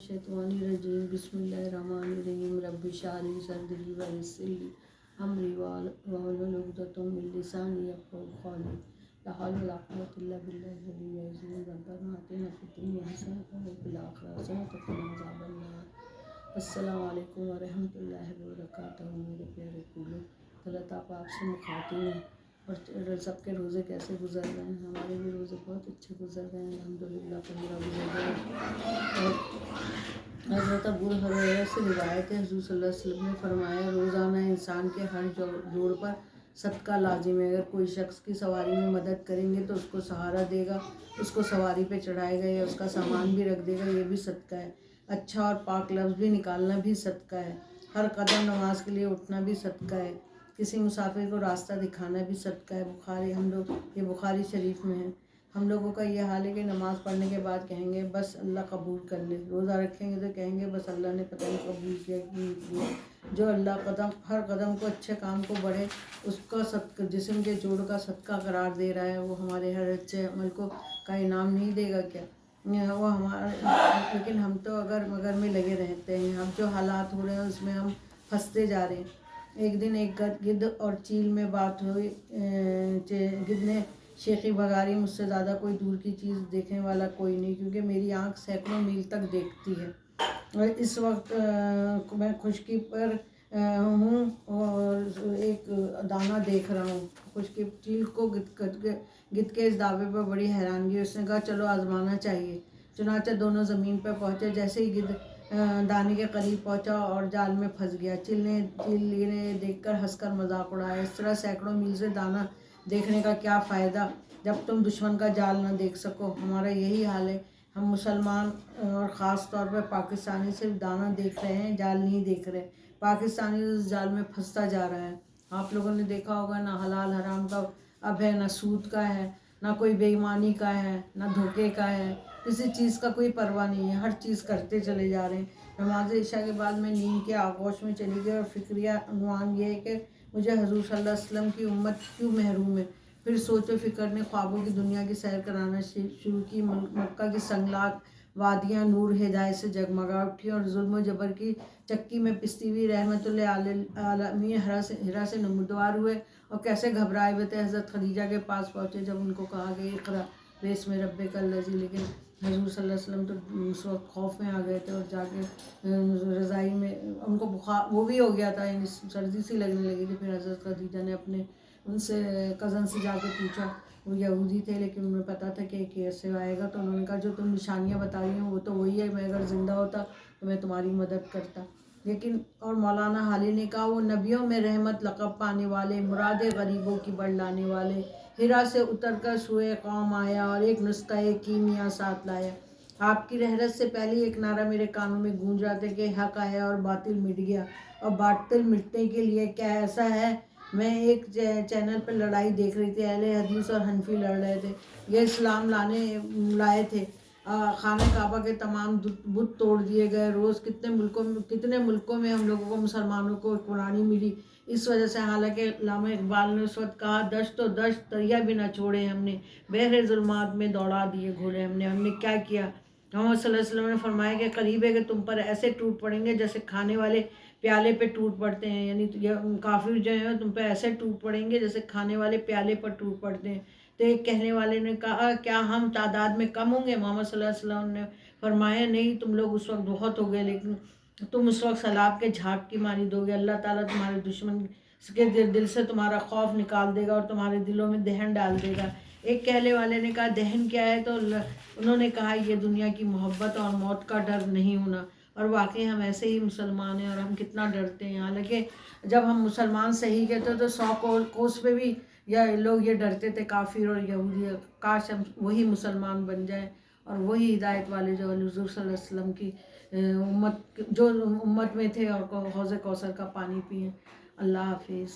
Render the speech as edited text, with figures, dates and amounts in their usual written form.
मिनश्शैतानिर्रजीम बिस्मिल्लाहिर्रहमानिर्रहीम रब्बि इश्रह ली सदरी वयस्सिर ली अमरी वाहलुल उक़दतम मिन लिसानी यफ़क़हू क़ौली ला हौला वला क़ुव्वता इल्ला बिल्लाहिल अलिय्यिल अज़ीम रब्बना आतिना फ़िद दुनिया हसनतन व फ़िल आख़िरति हसनतन व क़िना अज़ाबन्नार। अस्सलामु अलैकुम व रहमतुल्लाहि व बरकातहू। मेरे प्यारे कुल्लू अल्लाह पाक से मुखातिब हैं और सबके रोज़े कैसे गुजर रहे हैं। हमारे भी रोज़े बहुत अच्छे गुजर रहे हैं अल्हम्दुलिल्लाह। 15 गुजर गए और हज़रत अबू हुरैरा से रिवायत है, हुज़ूर सल्लल्लाहु अलैहि वसल्लम ने फरमाया, रोज़ाना इंसान के हर जोड़ पर सदका लाजिम है। अगर कोई शख्स की सवारी में मदद करेंगे तो उसको सहारा देगा, उसको सवारी पे चढ़ाएगा या उसका सामान भी रख देगा, ये भी सदका है। अच्छा और पाक लफ्ज़ भी निकालना भी सदका है। हर कदम नमाज के लिए उठना भी सदका है। किसी मुसाफिर को रास्ता दिखाना भी सदका है। ये बुखारी शरीफ में है। हम लोगों का ये हाल है कि नमाज़ पढ़ने के बाद कहेंगे बस अल्लाह कबूल कर ले। रोज़ा रखेंगे तो कहेंगे बस अल्लाह ने पता नहीं कबूल किया कि नहीं किया। जो अल्लाह हर कदम को अच्छे काम को बढ़े उसका सदका, जिस्म के जोड़ का सदका करार दे रहा है, वो हमारे हर अच्छे अमल का इनाम नहीं देगा क्या? वो हमारे, लेकिन हम तो अगर मगर में लगे रहते हैं। अब जो हालात हो रहे हैं उसमें हम फंसते जा रहे हैं। एक दिन एक गिद्ध और चील में बात हुई। गिद्ध ने शेखी भगारी, मुझसे ज़्यादा कोई दूर की चीज़ देखने वाला कोई नहीं, क्योंकि मेरी आँख सैकड़ों मील तक देखती है और इस वक्त मैं खुशकी पर हूँ और एक दाना देख रहा हूँ। खुशकी चील को गिद्ध के इस दावे पर बड़ी हैरानगी हुई। उसने कहा चलो आजमाना चाहिए। चुनांचे दोनों ज़मीन पर पहुँचे। जैसे ही गिद्ध दाने के करीब पहुंचा और जाल में फंस गया। चील ने देखकर हंसकर मजाक उड़ाया। इस तरह सैकड़ों मील से दाना देखने का क्या फ़ायदा जब तुम दुश्मन का जाल न देख सको। हमारा यही हाल है। हम मुसलमान और ख़ास तौर पर पाकिस्तानी सिर्फ दाना देख रहे हैं, जाल नहीं देख रहे। पाकिस्तानी उस जाल में फंसता जा रहा है। आप लोगों ने देखा होगा, ना हलाल हराम का अब है, ना सूद का है, ना कोई बेईमानी का है, ना धोखे का है। किसी चीज़ का कोई परवाह नहीं है, हर चीज़ करते चले जा रहे हैं। नमाज इशा के बाद मैं नींद के आगोश में चली गई और फिक्रिया अनुमान ये है कि मुझे हुज़ूर सल्लल्लाहु अलैहि वसल्लम की उम्मत क्यों महरूम है। फिर सोचो फिक्र ने ख्वाबों की दुनिया की सैर कराना शुरू की। मक्का की संगलाग वादियाँ नूर हिदायत से जगमगा उठी और जुल्म जबर की चक्की में पिसती हुई रहमतुल आलमीन हिरा से नमूदार हुए और कैसे घबराए हुए थे। हज़रत खदीजा के पास पहुँचे जब उनको कहा कि इक़रा बेस में रब्बे कल्लज़ी, लेकिन हज़ूर सल्लल्लाहु अलैहि वसल्लम तो उस वक्त खौफ में आ गए थे और जाके रज़ाई में उनको बुखार वो भी हो गया था, यानी सर्दी सी लगने लगी थी। फिर हज़रत खदीजा ने अपने उनसे कज़न से जाके पूछा, वो यहूदी थे लेकिन उन्हें पता था कि कैसे आएगा, तो उन्होंने कहा जो तुम निशानियाँ बता रही हो वो तो वही है, मैं अगर ज़िंदा होता तो मैं तुम्हारी मदद करता। लेकिन और मौलाना हाली ने कहा, वो नबियों में रहमत लक़ब पाने वाले, मुरादे गरीबों की बढ़ लाने वाले, हिरा से उतर कर सुए कौम आया और एक नुस्ख़ा कीमिया साथ लाया। आपकी रहरत से पहले एक नारा मेरे कानों में गूंज रहा था कि हक़ आया और बातिल मिट गया। और बातिल मिटने के लिए क्या ऐसा है, मैं एक चैनल पर लड़ाई देख रही थी। अहले हदीस और हनफी लड़ रहे थे। ये इस्लाम लाए थे। खाना काबा के तमाम बुत तोड़ दिए गए। रोज़ कितने मुल्कों में हम लोगों को मुसलमानों को कुरानी मिली। इस वजह से, हालांकि अल्लामा इकबाल ने उस वक्त कहा, दश्त तो दश्त दरिया भी ना छोड़े हमने, बहरे ज़ुल्मात में दौड़ा दिए घोड़े हमने क्या किया। मोहम्मद सल्लल्लाहु अलैहि वसल्लम ने फरमाया कि करीब है कि तुम पर ऐसे टूट पड़ेंगे जैसे खाने वाले प्याले पे टूट पड़ते हैं, यानी काफिर जो है तुम पे ऐसे टूट पड़ेंगे जैसे खाने वाले प्याले पर टूट पड़ते हैं। तो एक कहने वाले ने कहा, क्या हम तादाद में कम होंगे? मोहम्मद सल्लल्लाहु अलैहि वसल्लम ने फरमाया, नहीं, तुम लोग उस वक्त बहुत हो गए, लेकिन तुम उस वक्त सैलाब के झाग की मानी दोगे। अल्लाह ताला तुम्हारे दुश्मन के दिल से तुम्हारा खौफ निकाल देगा और तुम्हारे दिलों में दहन डाल देगा। एक कहने वाले ने कहा, दहन क्या है? तो उन्होंने कहा, ये दुनिया की मोहब्बत और मौत का डर नहीं होना। और वाकई हम ऐसे ही मुसलमान हैं और हम कितना डरते हैं। हालांकि जब हम मुसलमान सही कहते तो 100 कोस पे भी या लोग ये डरते थे काफिर और यहूदी। काश हम वही मुसलमान बन जाएं और वही हिदायत वाले जो हुज़ूर सल्लल्लाहु अलैहि वसल्लम की उम्मत में थे और हौज़ कौसर का पानी पिएं। अल्लाह हाफिज़।